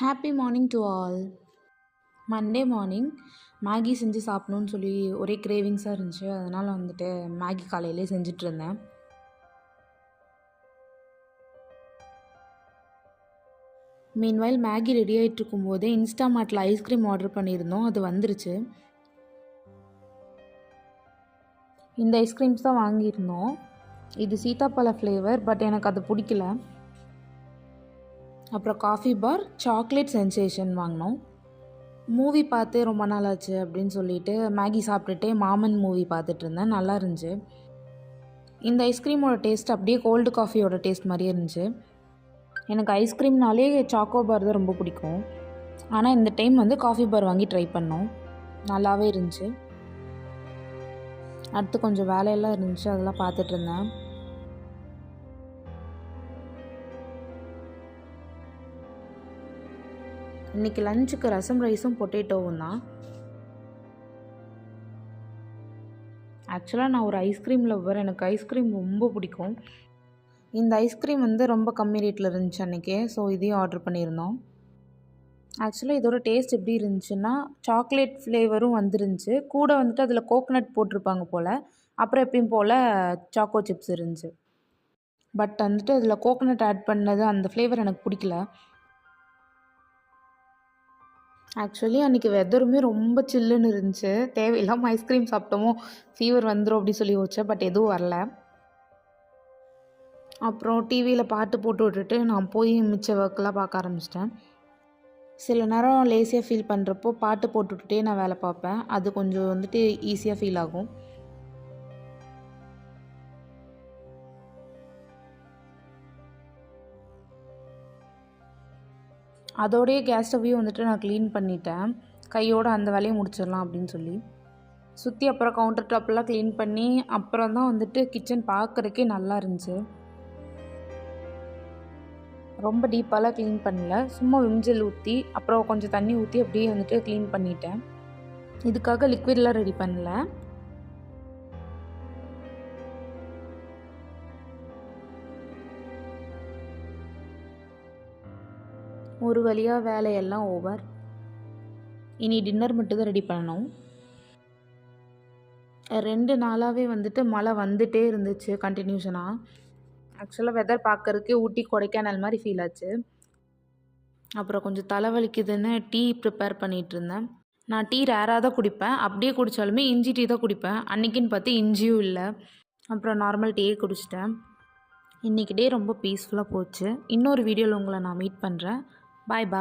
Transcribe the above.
Happy morning to all. Monday morning Maggi செஞ்சு சாப்பிட்ணுன்னு சொல்லி ஒரே கிரேவிங்ஸாக இருந்துச்சு. அதனால் வந்துட்டு மேகி காலையிலே செஞ்சிட்ருந்தேன். மீன்வைல் மேகி ரெடி ஆகிட்ருக்கும் போதே இன்ஸ்டாமார்ட்டில் ஐஸ்கிரீம் ஆர்டர் பண்ணியிருந்தோம். அது வந்துருச்சு. இந்த ஐஸ்கிரீம்ஸ் தான் வாங்கியிருந்தோம். இது சீத்தாப்பழ ஃப்ளேவர், பட் எனக்கு அது பிடிக்கல. அப்புறம் காஃபி பார், சாக்லேட் சென்சேஷன் வாங்கினோம். மூவி பார்த்து ரொம்ப நாள் ஆச்சு அப்படின்னு சொல்லிட்டு மேகி சாப்பிட்டுட்டே மாமன் மூவி பார்த்துட்டு இருந்தேன். நல்லா இருந்துச்சு. இந்த ஐஸ்கிரீமோட டேஸ்ட் அப்படியே கோல்டு காஃபியோட டேஸ்ட் மாதிரியே இருந்துச்சு. எனக்கு ஐஸ்கிரீம்னாலே சாக்கோ பார் தான் ரொம்ப பிடிக்கும். ஆனால் இந்த டைம் வந்து காஃபி பார் வாங்கி ட்ரை பண்ணோம். நல்லாவே இருந்துச்சு. அடுத்து கொஞ்சம் வேலையெல்லாம் இருந்துச்சு, அதெல்லாம் பார்த்துட்டு இருந்தேன். இன்றைக்கி லஞ்சுக்கு ரசம் ரைஸும் பொட்டேட்டோவும் தான். ஆக்சுவலாக நான் ஒரு ஐஸ்கிரீம் லவ்வர். எனக்கு ஐஸ்கிரீம் ரொம்ப பிடிக்கும். இந்த ஐஸ்கிரீம் வந்து ரொம்ப கம்மி ரேட்டில் இருந்துச்சு அன்றைக்கே. ஸோ இதையும் ஆர்டர் பண்ணியிருந்தோம். ஆக்சுவலாக இதோட டேஸ்ட் எப்படி இருந்துச்சுன்னா, சாக்லேட் ஃப்ளேவரும் வந்துருந்துச்சு. கூட வந்துட்டு அதில் கோகனட் போட்டிருப்பாங்க போல். அப்புறம் எப்பயும் போல் சாக்கோ சிப்ஸ் இருந்துச்சு. பட் வந்துட்டு அதில் கோகனட் ஆட் பண்ணது அந்த ஃப்ளேவர் எனக்கு பிடிக்கல. ஆக்சுவலி அன்றைக்கி வெதருமே ரொம்ப சில்லுன்னு இருந்துச்சு. தேவையில்லாமல் ஐஸ்கிரீம் சாப்பிட்டோமோ ஃபீவர் வந்துடும் அப்படி சொல்லி வச்சேன். பட் எதுவும் வரல. அப்புறம் டிவியில் பாட்டு போட்டு விட்டுட்டு நான் போய் மிச்ச ஒர்க்கெலாம் பார்க்க ஆரம்பிச்சிட்டேன். சில நேரம் லேசியாக ஃபீல் பண்ணுறப்போ பாட்டு போட்டு விட்டுட்டே நான் வேலை பார்ப்பேன். அது கொஞ்சம் வந்துட்டு ஈஸியாக ஃபீல் ஆகும். அதோடைய கேஸ் ஸ்டவ்வையும் வந்துட்டு நான் க்ளீன் பண்ணிட்டேன். கையோடு அந்த வேலையை முடிச்சிடலாம் அப்படின்னு சொல்லி சுற்றி அப்புறம் கவுண்டர் டாப்லாம் க்ளீன் பண்ணி அப்புறம் தான் வந்துட்டு கிச்சன் பார்க்குறக்கே நல்லா இருந்துச்சு. ரொம்ப டீப்பாலாம் க்ளீன் பண்ணல. சும்மா விம்ஜெல் ஊற்றி அப்புறம் கொஞ்சம் தண்ணி ஊற்றி அப்படியே வந்துட்டு க்ளீன் பண்ணிட்டேன். இதுக்காக லிக்விட்லாம் ரெடி பண்ணல. ஒரு வழியாக வேலையெல்லாம் ஓவர். இனி டின்னர் மட்டும் தான் ரெடி பண்ணணும். 2 நாளாகவே வந்துட்டு மழை வந்துகிட்டே இருந்துச்சு கண்டினியூஷனாக. ஆக்சுவலாக வெதர் பார்க்கறதுக்கே ஊட்டி கொடைக்கானல் மாதிரி ஃபீல் ஆச்சு. அப்புறம் கொஞ்சம் தலைவலிக்குதுன்னு டீ ப்ரிப்பேர் பண்ணிகிட்டு இருந்தேன். நான் டீ ரேராக தான் குடிப்பேன். அப்படியே குடித்தாலுமே இஞ்சி டீ தான் குடிப்பேன். அன்றைக்கின்னு பார்த்து இஞ்சியும் இல்லை. அப்புறம் நார்மல் டீயே குடிச்சிட்டேன். இன்றைக்கி டே ரொம்ப பீஸ்ஃபுல்லாக போச்சு. இன்னொரு வீடியோவில் உங்களை நான் மீட் பண்ணுறேன். பாய் பாய்.